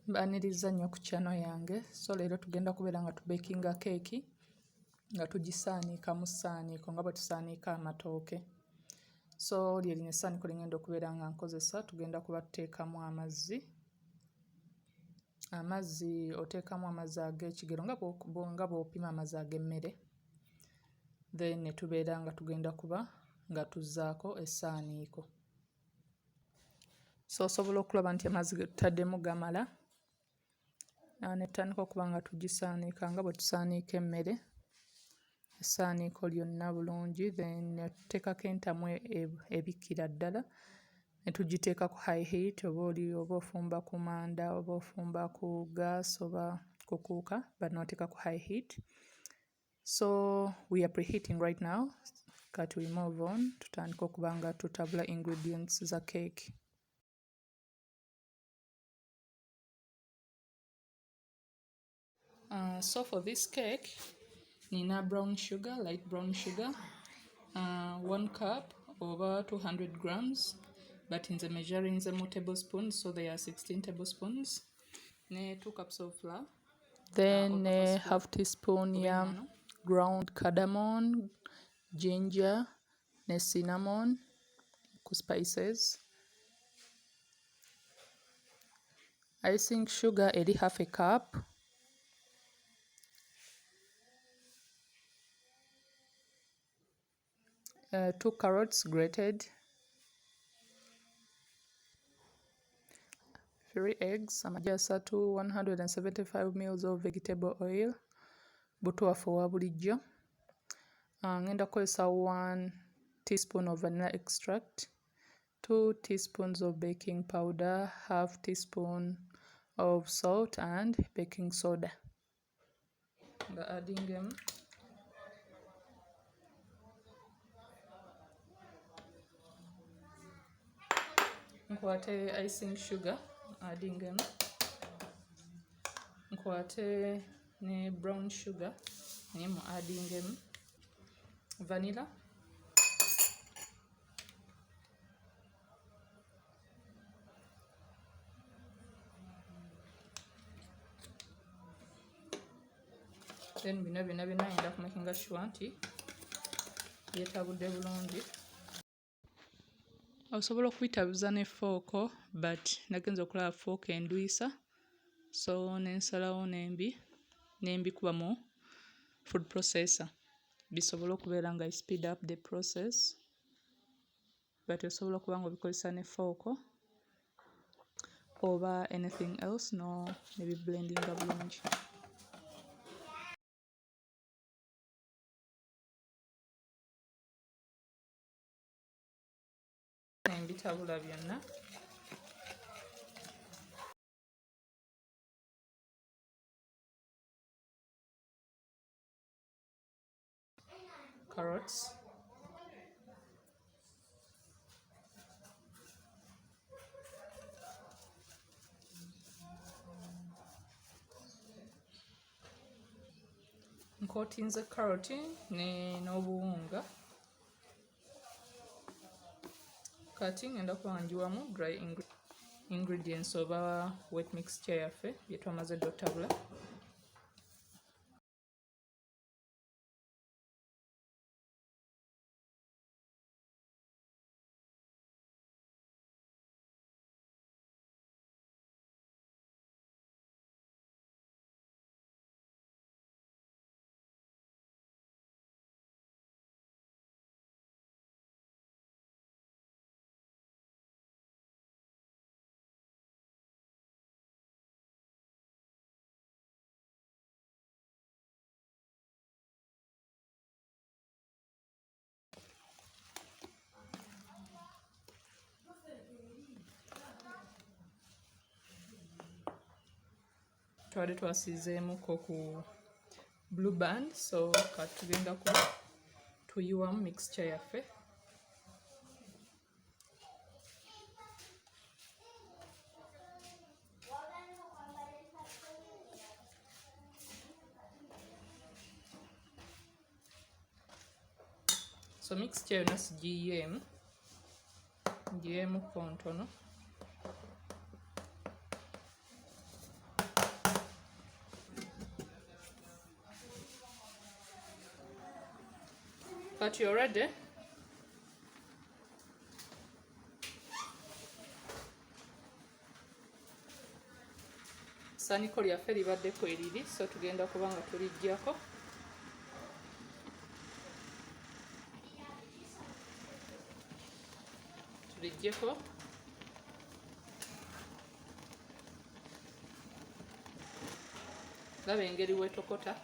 Mbaniriza nnyo ku channel yange. So leero tugenda kubeera nga tubekinga keeki nga tugisaanika mu ssaaniiko nga bwe tusaaniika amatooke. So lye lino essaaniiko lye ngenda okubeera nga nkozesa. Tugenda kuba tuteekamu amazzi. Amazzi oteekamu amazzi ag'ekigero nga bw'opima amazzi ag'emmere. Then ne tubeera nga tugenda kuba nga tuzzaako essaaniiko. So osobola okulaba nti amazzi ge tutaddemu gamala. Ne tutandika okuba nga tugisaanika nga bwe tusaaniika emmere. Essaaniiko lyonna bulungi. Then ne tuteekako entamu ebikkira ddala. Ne tugiteeka ku high heat oba ofumba ku manda oba ofumba ku gas oba ku kuuka but n'oteeka ku high heat. So we are preheating right now. Kati we move on. Tutandika okuba nga tutabula ingredients za cake. So for this cake, nina brown sugar, light brown sugar, 1 cup over 200 grams, but in the measuring them tablespoons, so they are 16 tablespoons. Ne 2 cups of flour. Then half teaspoon ground cardamom, ginger, ne cinnamon, spices. Icing sugar eri half a cup. 2 carrots grated, 3 eggs, amagi asatu, 175 ml of vegetable oil, butuwafu owa bulijjo. Ngenda kukozesa 1 teaspoon of vanilla extract, 2 teaspoons of baking powder, half teaspoon of salt and baking soda. Nga adding nkwate icing sugar, adding nkwate ne brown sugar, nemu adding vanilla, then bino byonna yenda kumakinga sure nti byetabudde bulungi. Osobola okubitabuza ne fooko but nagenza okulaba fooko endwisa, so nensalawo nembikuba mu food processor bisobole okubeera nga speed up the process, but osobola okuba nga obikozesa ne fooko oba anything else nebiblendinga bulungi. Nembitabula byonna. Carrots, nkotinze carrot n'obuwunga. Kati ngenda kuba njiwamu dry ingredients oba wet mixture yaffe bye twamaze dda otabula. Twali twasiizeemuko ku blue band, so kati tugenda tuyiwamu mixture yaffe. So mixture yonna sigiyiyeemu, ngiyeemu ntono. Kati you're ready. Saniko lyaffe libaddeko eriri, so tugenda kuba nga tulijjako. Tulijjeko. Laba engeri wetokota.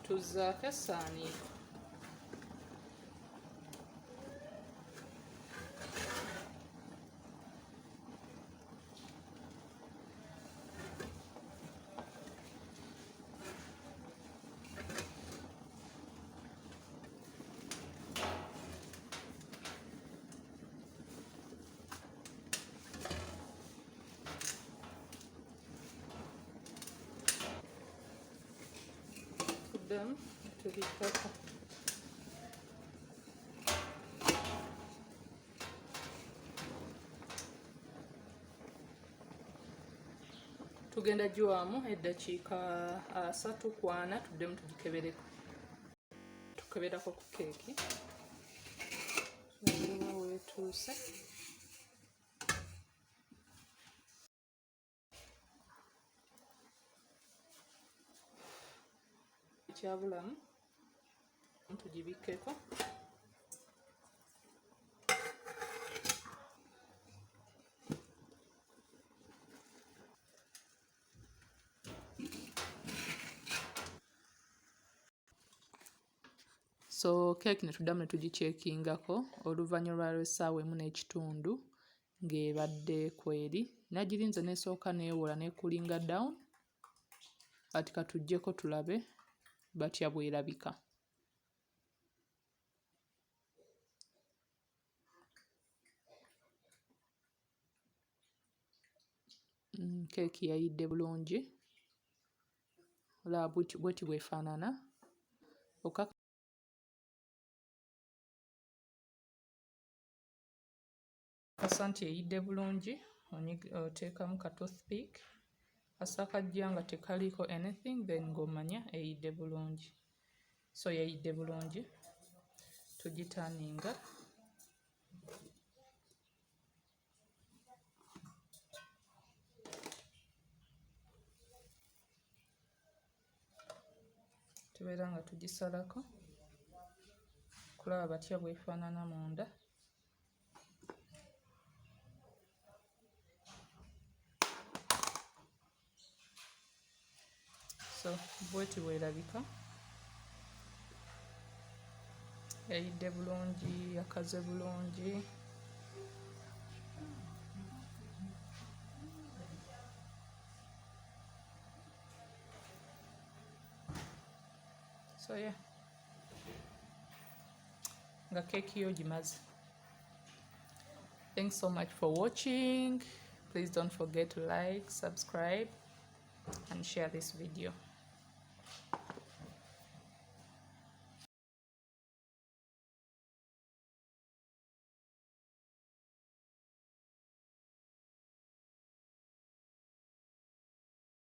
Tuzzaako essaaniiko. Tubikkako. Tugenda giwaamu eddakiika 3 ku 4 tuddemu tugikebereko. Tukeberako ku keeki. Tuba weetuuse. Ekyabulamu tugibikkeko. So keeki ne tuddamu ne tugiceekingako oluvannyuma lw'essaawa 1:30 ng'ebadde kweri. Nagirinze n'esooka neewola n'ekulinga down. Kati katuggyeko tulabe batya bw'erabika. Keeki yayidde bulungi. Olaba bw'eti bw'efaanana. Okakasa nti eyidde bulungi, oteekamu ka toothpick. Kasa akajja nga tekaliiko anything, then ng'omanya eyidde bulungi. So yayidde bulungi. Tugitaaninga. Tubeera nga tugisalako. Kulaba batya bw'efaanana munda. So bw'eti bw'erabika. Yayidde bulungi, yakaze bulungi. So yeah. Nga keeki yo gimaze. Thanks so much for watching. Please don't forget to like, subscribe, and share this video.